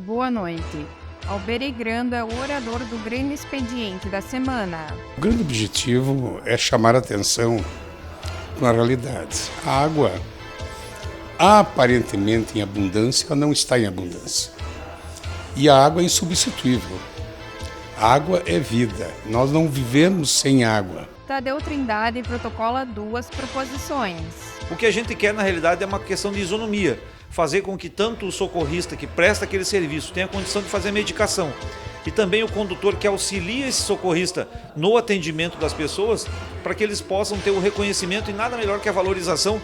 Boa noite. Alberi Grando é o orador do grande expediente da semana. O grande objetivo é chamar a atenção para a realidade. A água, aparentemente em abundância, ela não está em abundância. E a água é insubstituível. A água é vida. Nós não vivemos sem água. Tadeu Trindade protocola duas proposições. O que a gente quer, na realidade, é uma questão de isonomia. Fazer com que tanto o socorrista que presta aquele serviço tenha condição de fazer a medicação e também o condutor que auxilia esse socorrista no atendimento das pessoas, para que eles possam ter o reconhecimento e nada melhor que a valorização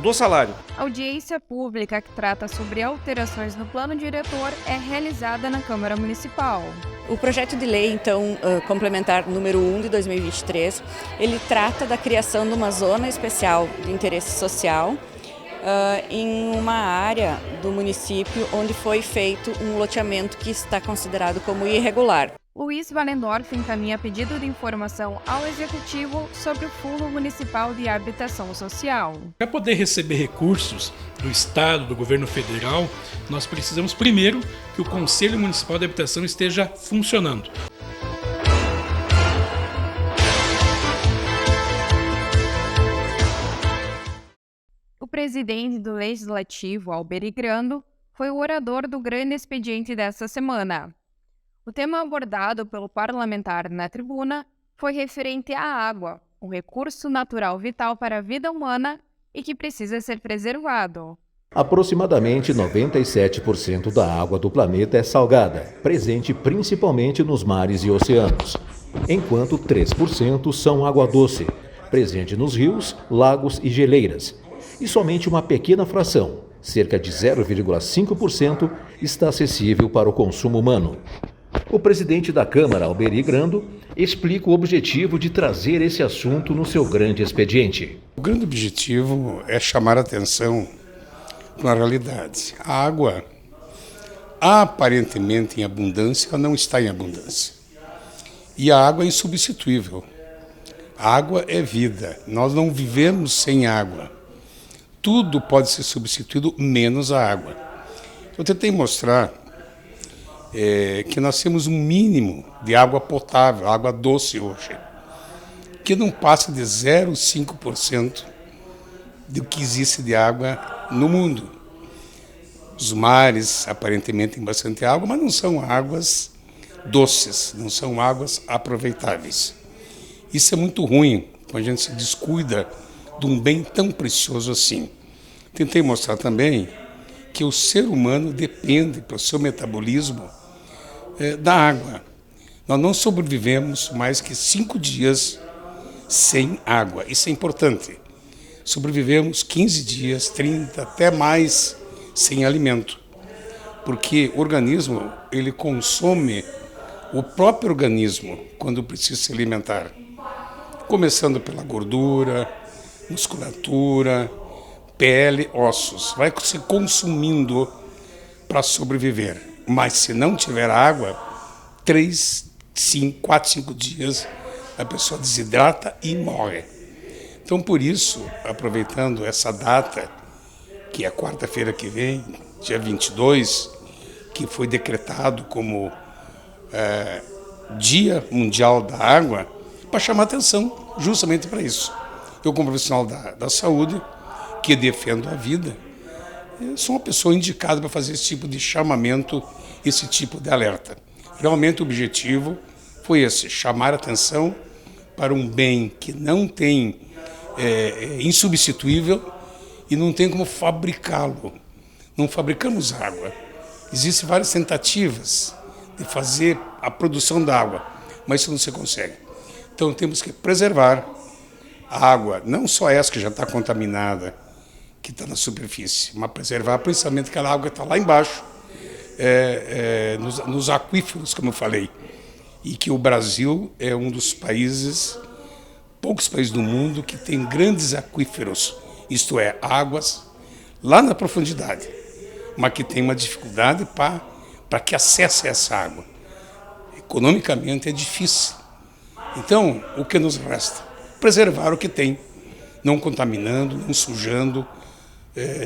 do salário. A audiência pública que trata sobre alterações no plano diretor é realizada na Câmara Municipal. O projeto de lei, então, complementar número 1 de 2023, ele trata da criação de uma zona especial de interesse social em uma área do município onde foi feito um loteamento que está considerado como irregular. Luiz Valendorf encaminha pedido de informação ao Executivo sobre o Fundo Municipal de Habitação Social. Para poder receber recursos do Estado, do governo federal, nós precisamos primeiro que o Conselho Municipal de Habitação esteja funcionando. O presidente do Legislativo, Alberi Grando, foi o orador do grande expediente desta semana. O tema abordado pelo parlamentar na tribuna foi referente à água, um recurso natural vital para a vida humana e que precisa ser preservado. Aproximadamente 97% da água do planeta é salgada, presente principalmente nos mares e oceanos, enquanto 3% são água doce, presente nos rios, lagos e geleiras. E somente uma pequena fração, cerca de 0,5%, está acessível para o consumo humano. O presidente da Câmara, Alberi Grando, explica o objetivo de trazer esse assunto no seu grande expediente. O grande objetivo é chamar a atenção para a realidade. A água, aparentemente em abundância, ela não está em abundância. E a água é insubstituível. A água é vida. Nós não vivemos sem água. Tudo pode ser substituído, menos a água. Eu tentei mostrar que nós temos um mínimo de água potável, água doce hoje, que não passa de 0,5% do que existe de água no mundo. Os mares aparentemente têm bastante água, mas não são águas doces, não são águas aproveitáveis. Isso é muito ruim quando a gente se descuida de um bem tão precioso assim. Tentei mostrar também que o ser humano depende, para o seu metabolismo, da água. Nós não sobrevivemos mais que 5 dias sem água. Isso é importante. Sobrevivemos 15 dias, 30, até mais sem alimento. Porque o organismo, ele consome o próprio organismo quando precisa se alimentar. Começando pela gordura, musculatura, pele, ossos. Vai se consumindo para sobreviver. Mas se não tiver água, 4, 5 dias, a pessoa desidrata e morre. Então, por isso, aproveitando essa data, que é quarta-feira que vem, dia 22, que foi decretado como Dia Mundial da Água, para chamar atenção justamente para isso. Eu, como profissional da saúde, que defendo a vida, eu sou uma pessoa indicada para fazer esse tipo de chamamento, esse tipo de alerta. Realmente o objetivo foi esse, chamar atenção para um bem que não tem, insubstituível e não tem como fabricá-lo. Não fabricamos água. Existem várias tentativas de fazer a produção da água, mas isso não se consegue. Então temos que preservar a água, não só essa que já está contaminada, que está na superfície, mas preservar principalmente aquela água que está lá embaixo, nos aquíferos, como eu falei, e que o Brasil é um dos poucos países do mundo que tem grandes aquíferos, isto é, águas lá na profundidade, mas que tem uma dificuldade para que acesse essa água. Economicamente é difícil. Então, o que nos resta? Preservar o que tem, não contaminando, não sujando,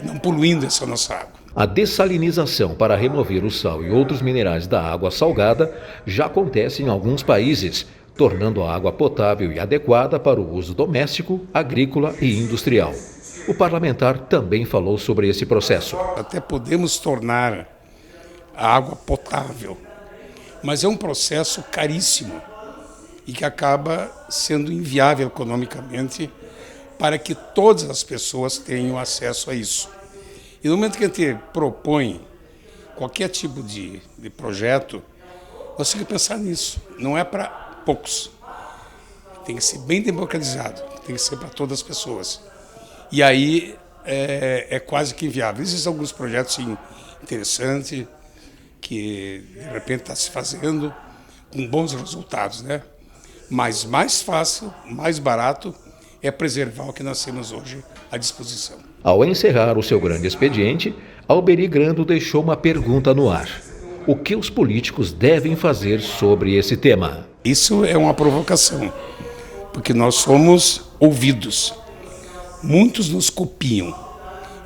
não poluindo essa nossa água. A dessalinização para remover o sal e outros minerais da água salgada já acontece em alguns países, tornando a água potável e adequada para o uso doméstico, agrícola e industrial. O parlamentar também falou sobre esse processo. Até podemos tornar a água potável, mas é um processo caríssimo e que acaba sendo inviável economicamente para que todas as pessoas tenham acesso a isso. E no momento que a gente propõe qualquer tipo de projeto, nós temos que pensar nisso. Não é para poucos. Tem que ser bem democratizado, tem que ser para todas as pessoas. E aí é quase que inviável. Existem alguns projetos sim, interessantes, que de repente está se fazendo com bons resultados, né? Mas mais fácil, mais barato é preservar o que nós temos hoje à disposição. Ao encerrar o seu grande expediente, Alberi Grando deixou uma pergunta no ar. O que os políticos devem fazer sobre esse tema? Isso é uma provocação, porque nós somos ouvidos. Muitos nos copiam.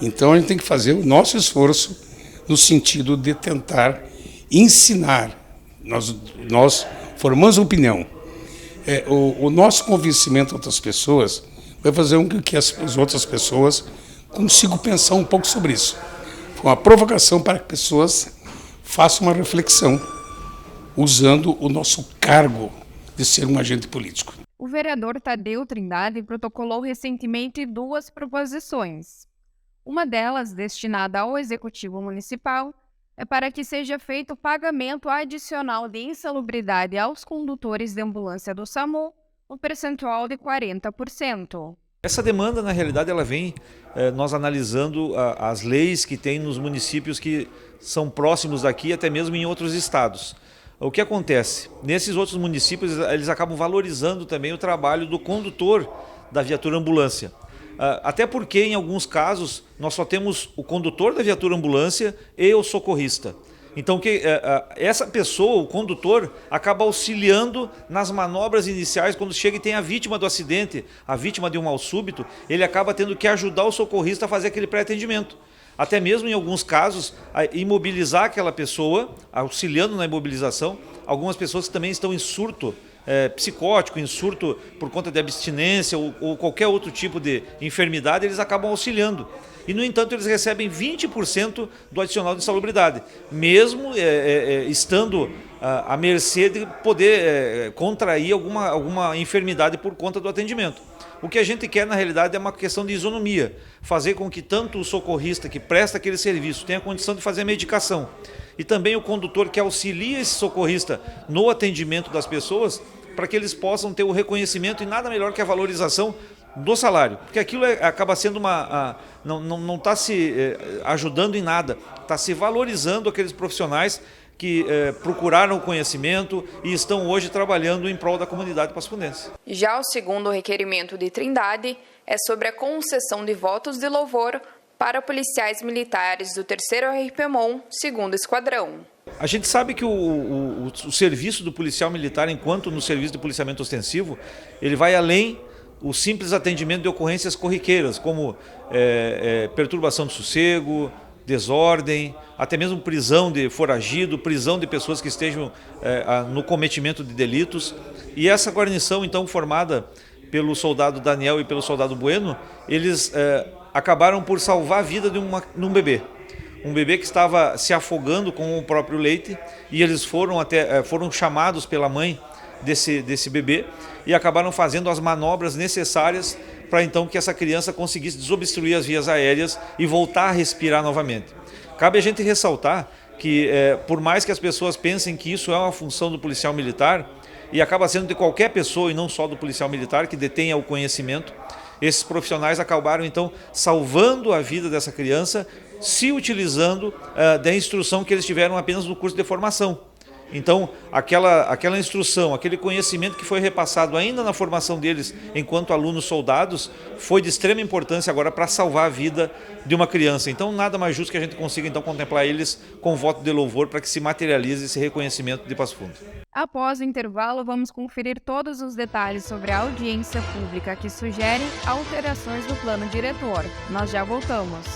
Então a gente tem que fazer o nosso esforço no sentido de tentar ensinar. Nós formamos opinião. O nosso convencimento a outras pessoas vai fazer com que as outras pessoas consigam pensar um pouco sobre isso. Foi uma provocação para que pessoas façam uma reflexão, usando o nosso cargo de ser um agente político. O vereador Tadeu Trindade protocolou recentemente 2 proposições. Uma delas, destinada ao Executivo Municipal, é para que seja feito pagamento adicional de insalubridade aos condutores de ambulância do SAMU, no percentual de 40%. Essa demanda, na realidade, ela vem nós analisando as leis que tem nos municípios que são próximos daqui, até mesmo em outros estados. O que acontece? Nesses outros municípios, eles acabam valorizando também o trabalho do condutor da viatura ambulância. Até porque, em alguns casos, nós só temos o condutor da viatura ambulância e o socorrista. Então, essa pessoa, o condutor, acaba auxiliando nas manobras iniciais. Quando chega e tem a vítima do acidente, a vítima de um mal súbito, ele acaba tendo que ajudar o socorrista a fazer aquele pré-atendimento. Até mesmo, em alguns casos, a imobilizar aquela pessoa, auxiliando na imobilização. Algumas pessoas que também estão em surto psicótico, em surto por conta de abstinência ou qualquer outro tipo de enfermidade, eles acabam auxiliando. E, no entanto, eles recebem 20% do adicional de insalubridade, mesmo estando à mercê de poder contrair alguma enfermidade por conta do atendimento. O que a gente quer, na realidade, é uma questão de isonomia, fazer com que tanto o socorrista que presta aquele serviço tenha condição de fazer a medicação e também o condutor que auxilia esse socorrista no atendimento das pessoas, para que eles possam ter o reconhecimento e nada melhor que a valorização do salário, porque aquilo acaba sendo não está se ajudando em nada, está se valorizando aqueles profissionais que procuraram o conhecimento e estão hoje trabalhando em prol da comunidade passafundense. Já o segundo requerimento de Trindade é sobre a concessão de votos de louvor para policiais militares do 3º RPMON, 2º Esquadrão. A gente sabe que o serviço do policial militar, enquanto no serviço de policiamento ostensivo, ele vai além o simples atendimento de ocorrências corriqueiras, como perturbação do sossego, desordem, até mesmo prisão de foragido, prisão de pessoas que estejam no cometimento de delitos. E essa guarnição, então, formada pelo soldado Daniel e pelo soldado Bueno, eles acabaram por salvar a vida de um bebê. Um bebê que estava se afogando com o próprio leite, e eles foram chamados pela mãe desse bebê e acabaram fazendo as manobras necessárias para então que essa criança conseguisse desobstruir as vias aéreas e voltar a respirar novamente. Cabe a gente ressaltar que, por mais que as pessoas pensem que isso é uma função do policial militar, e acaba sendo de qualquer pessoa e não só do policial militar que detenha o conhecimento, esses profissionais acabaram então salvando a vida dessa criança, se utilizando da instrução que eles tiveram apenas no curso de formação. Então, aquela instrução, aquele conhecimento que foi repassado ainda na formação deles enquanto alunos soldados, foi de extrema importância agora para salvar a vida de uma criança. Então, nada mais justo que a gente consiga então contemplar eles com voto de louvor para que se materialize esse reconhecimento de Passo Fundo. Após o intervalo, vamos conferir todos os detalhes sobre a audiência pública que sugere alterações do plano diretor. Nós já voltamos.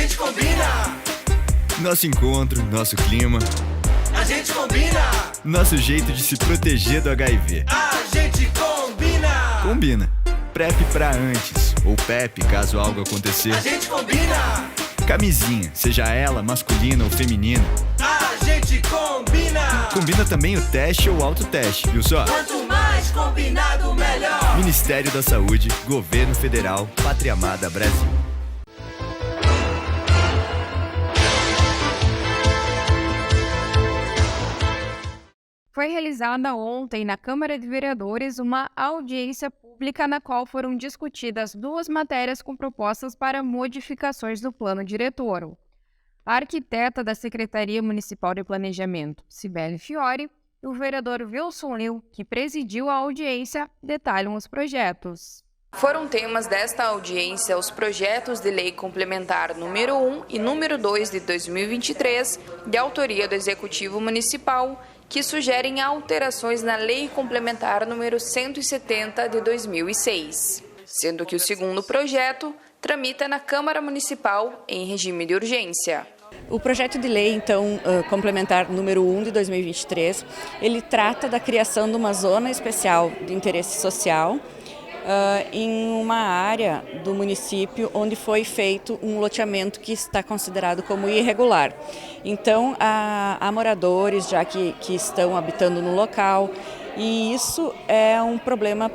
gente combina. Nosso encontro, nosso clima. A gente combina. Nosso jeito de se proteger do HIV. A gente combina. Combina. PrEP pra antes, ou PEP caso algo acontecer. A gente combina. Camisinha, seja ela masculina ou feminina. A gente combina. Combina também o teste ou autoteste, viu só? Quanto mais combinado, melhor. Ministério da Saúde, Governo Federal, Pátria Amada Brasil. Foi realizada ontem na Câmara de Vereadores uma audiência pública na qual foram discutidas duas matérias com propostas para modificações do plano diretor. A arquiteta da Secretaria Municipal de Planejamento, Cibele Fiore, e o vereador Wilson Liu, que presidiu a audiência, detalham os projetos. Foram temas desta audiência os projetos de lei complementar número 1 e número 2 de 2023, de autoria do Executivo Municipal, que sugerem alterações na Lei Complementar número 170 de 2006, sendo que o segundo projeto tramita na Câmara Municipal em regime de urgência. O projeto de lei, então, complementar número 1 de 2023, ele trata da criação de uma zona especial de interesse social em uma área do município onde foi feito um loteamento que está considerado como irregular. Então, há moradores já que estão habitando no local, e isso é um problema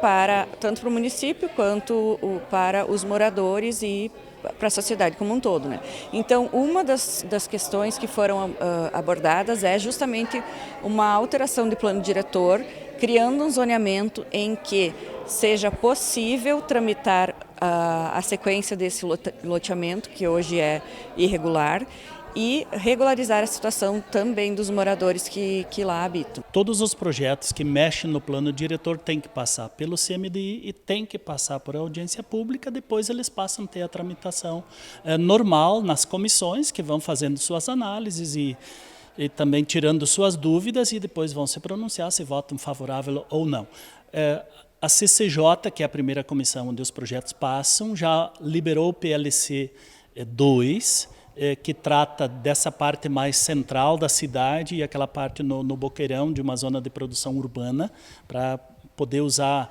tanto para o município quanto para os moradores e para a sociedade como um todo, né? Então, uma das questões que foram abordadas é justamente uma alteração de plano diretor, criando um zoneamento em que seja possível tramitar a sequência desse loteamento, que hoje é irregular, e regularizar a situação também dos moradores que lá habitam. Todos os projetos que mexem no plano diretor têm que passar pelo CMDI e têm que passar por audiência pública, depois eles passam a ter a tramitação normal nas comissões, que vão fazendo suas análises e também tirando suas dúvidas, e depois vão se pronunciar se votam favorável ou não. A CCJ, que é a primeira comissão onde os projetos passam, já liberou o PLC 2, que trata dessa parte mais central da cidade e aquela parte no Boqueirão, de uma zona de produção urbana, para poder usar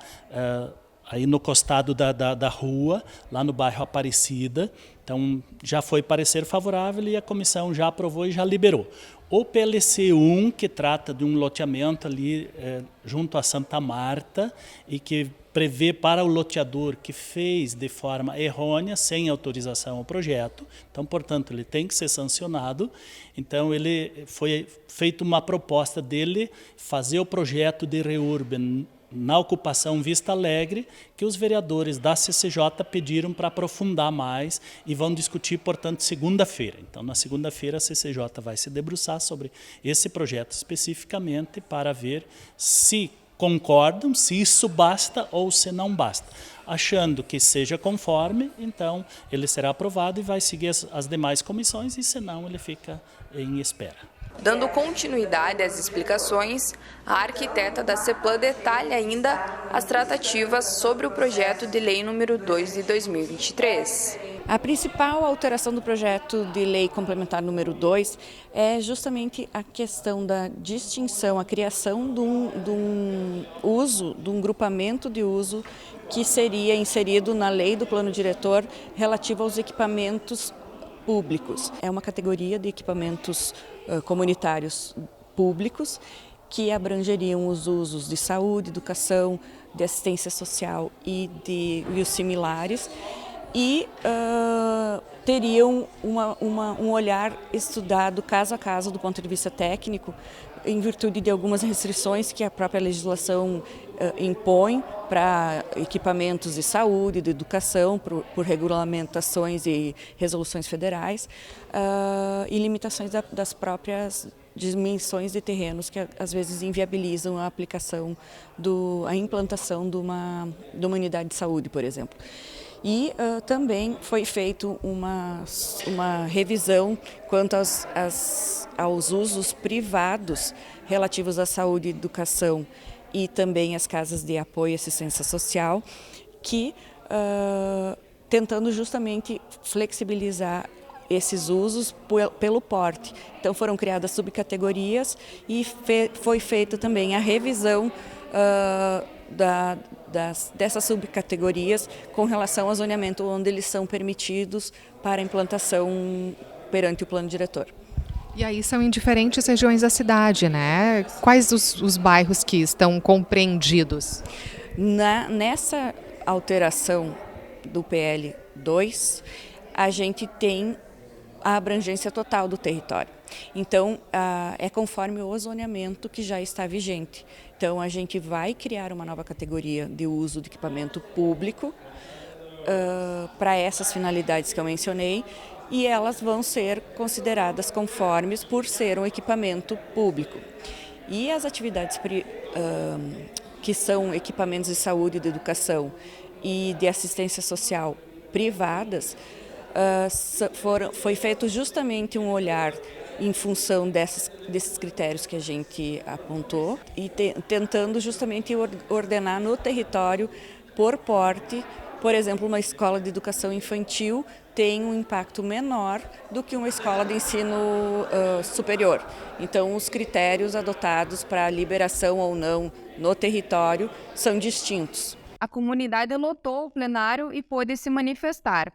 aí no costado da rua, lá no bairro Aparecida. Então, já foi parecer favorável e a comissão já aprovou e já liberou. O PLC 1, que trata de um loteamento ali junto a Santa Marta e que prevê para o loteador que fez de forma errônea, sem autorização ao projeto. Então, portanto, ele tem que ser sancionado. Então, ele foi feita uma proposta dele fazer o projeto de reurban na ocupação Vista Alegre, que os vereadores da CCJ pediram para aprofundar mais e vão discutir, portanto, segunda-feira. Então, na segunda-feira, a CCJ vai se debruçar sobre esse projeto especificamente para ver se concordam, se isso basta ou se não basta. Achando que seja conforme, então ele será aprovado e vai seguir as demais comissões, e se não, ele fica em espera. Dando continuidade às explicações, a arquiteta da CEPLAN detalha ainda as tratativas sobre o projeto de lei número 2 de 2023. A principal alteração do projeto de lei complementar número 2 é justamente a questão da distinção, a criação de um grupamento de uso que seria inserido na lei do plano diretor relativo aos equipamentos públicos. É uma categoria de equipamentos comunitários públicos que abrangeriam os usos de saúde, educação, de assistência social e os similares, e teriam um olhar estudado caso a caso do ponto de vista técnico, em virtude de algumas restrições que a própria legislação impõe para equipamentos de saúde, de educação, por regulamentações e resoluções federais, e limitações das próprias dimensões de terrenos que às vezes inviabilizam a aplicação, a implantação de uma unidade de saúde, por exemplo. E também foi feita uma revisão quanto aos usos privados relativos à saúde e educação e também às casas de apoio e assistência social, que tentando justamente flexibilizar esses usos pelo porte. Então foram criadas subcategorias e foi feita também a revisão dessas subcategorias com relação ao zoneamento, onde eles são permitidos para implantação perante o plano diretor. E aí são em diferentes regiões da cidade, né? Quais os bairros que estão compreendidos? Nessa alteração do PL 2, a gente tem a abrangência total do território. Então, é conforme o zoneamento que já está vigente. Então, a gente vai criar uma nova categoria de uso de equipamento público para essas finalidades que eu mencionei, e elas vão ser consideradas conformes por ser um equipamento público. E as atividades que são equipamentos de saúde, de educação e de assistência social privadas, foi feito justamente um olhar em função desses critérios que a gente apontou e tentando justamente ordenar no território por porte. Por exemplo, uma escola de educação infantil tem um impacto menor do que uma escola de ensino superior. Então, os critérios adotados para a liberação ou não no território são distintos. A comunidade lotou o plenário e pôde se manifestar.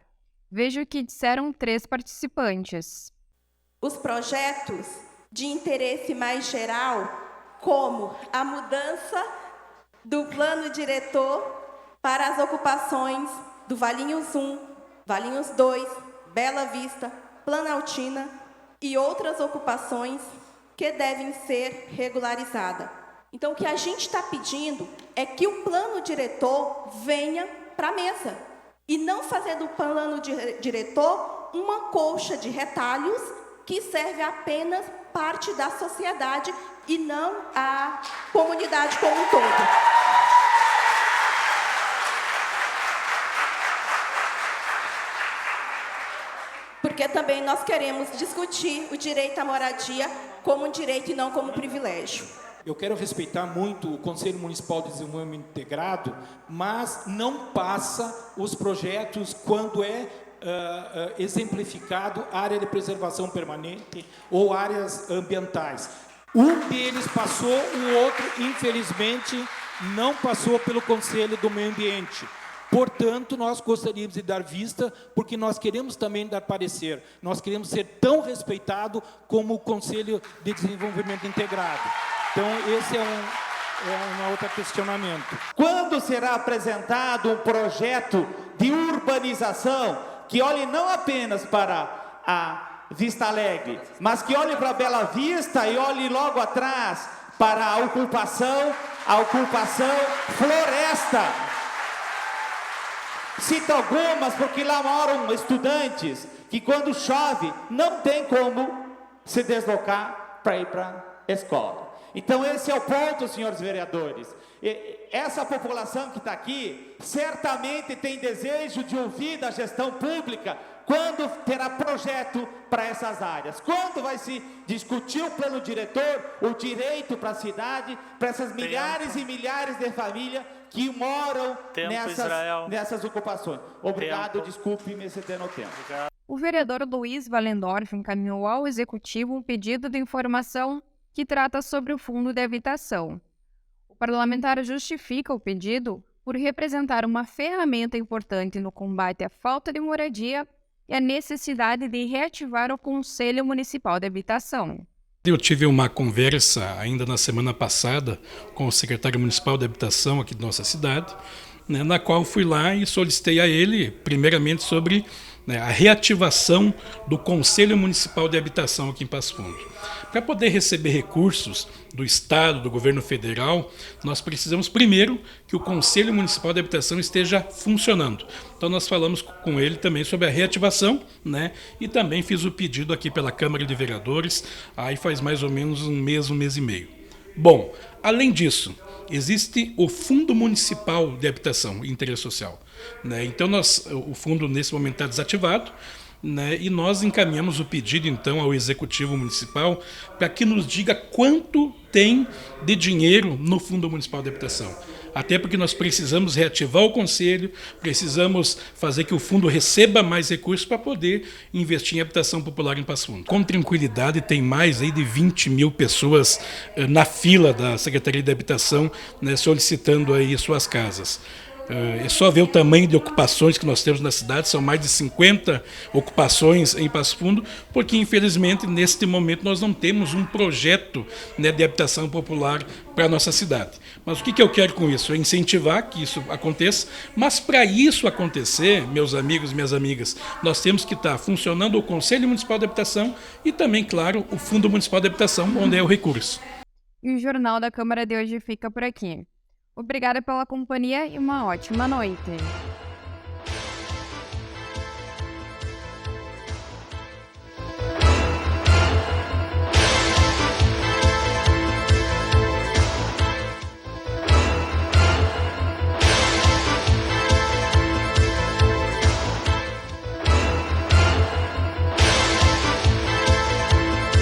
Veja o que disseram 3 participantes. Os projetos de interesse mais geral, como a mudança do plano diretor para as ocupações do Valinhos 1, Valinhos 2, Bela Vista, Planaltina e outras ocupações que devem ser regularizadas. Então, o que a gente está pedindo é que o plano diretor venha para a mesa e não fazer do plano diretor uma colcha de retalhos que serve apenas parte da sociedade e não a comunidade como um todo. Porque também nós queremos discutir o direito à moradia como um direito e não como um privilégio. Eu quero respeitar muito o Conselho Municipal de Desenvolvimento Integrado, mas não passa os projetos quando é exemplificado área de preservação permanente ou áreas ambientais. Um deles passou, o outro, infelizmente, não passou pelo Conselho do Meio Ambiente. Portanto, nós gostaríamos de dar vista, porque nós queremos também dar parecer. Nós queremos ser tão respeitado como o Conselho de Desenvolvimento Integrado. Então, esse é um outro questionamento. Quando será apresentado um projeto de urbanização que olhe não apenas para a Vista Alegre, mas que olhe para a Bela Vista e olhe logo atrás para a ocupação floresta? Cito algumas porque lá moram estudantes que quando chove não tem como se deslocar para ir para a escola. Então esse é o ponto, senhores vereadores. Essa população que está aqui certamente tem desejo de ouvir da gestão pública quando terá projeto para essas áreas. Quando vai se discutir o plano diretor, o direito para a cidade, para essas milhares e milhares de famílias que moram nessas ocupações. Obrigado, desculpe me exceder no tempo. O vereador Luiz Valendorf encaminhou ao Executivo um pedido de informação que trata sobre o Fundo de Habitação. O parlamentar justifica o pedido por representar uma ferramenta importante no combate à falta de moradia e a necessidade de reativar o Conselho Municipal de Habitação. Eu tive uma conversa ainda na semana passada com o secretário municipal de habitação aqui de nossa cidade, na qual fui lá e solicitei a ele, primeiramente, sobre a reativação do Conselho Municipal de Habitação aqui em Passo Fundo. Para poder receber recursos do Estado, do governo federal, nós precisamos primeiro que o Conselho Municipal de Habitação esteja funcionando. Então nós falamos com ele também sobre a reativação, e também fiz o pedido aqui pela Câmara de Vereadores, aí faz mais ou menos um mês e meio. Bom, além disso, existe o Fundo Municipal de Habitação e Interesse Social. Então o fundo nesse momento está desativado, e nós encaminhamos o pedido então ao Executivo Municipal para que nos diga quanto tem de dinheiro no Fundo Municipal de Habitação. até porque nós precisamos reativar o Conselho, precisamos fazer que o fundo receba mais recursos para poder investir em habitação popular em Passo Fundo. Com tranquilidade, tem mais aí de 20 mil pessoas na fila da Secretaria de Habitação, né, solicitando aí suas casas. É só ver o tamanho de ocupações que nós temos na cidade, são mais de 50 ocupações em Passo Fundo, porque infelizmente neste momento nós não temos um projeto, né, de habitação popular para a nossa cidade. Mas o que eu quero com isso? É incentivar que isso aconteça, mas para isso acontecer, meus amigos e minhas amigas, nós temos que estar funcionando o Conselho Municipal de Habitação e também, claro, o Fundo Municipal de Habitação, onde é o recurso. E o Jornal da Câmara de hoje fica por aqui. Obrigada pela companhia e uma ótima noite.